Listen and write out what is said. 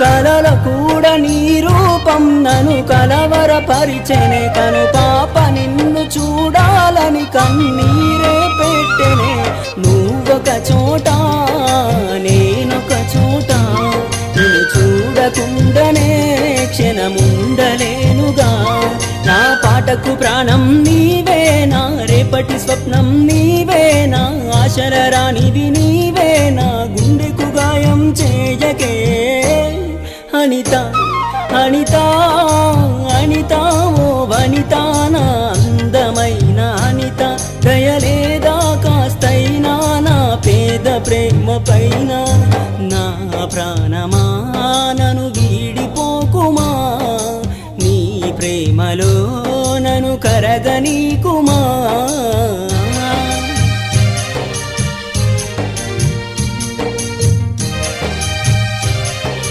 కలల కూడా నీ రూపం నన్ను కలవరపరిచెనే కను పాప నిన్ను చూడాలని కన్నీరే పెట్టెనే నువ్వొక చోట నేనొక చోట నిన్ను చూడకుండానే క్షణముండలేనుగా నా పాటకు ప్రాణం నీవేనా రేపటి స్వప్నం నీవేనా ఆశల రానివి నీవేనా గుండెకు గాయం చేయకే అనిత అనిత అనిత ఓ వనిత నా అందమైన అనిత దయలేదా కాస్తైనా నా పేద ప్రేమ పైన నా ప్రాణమా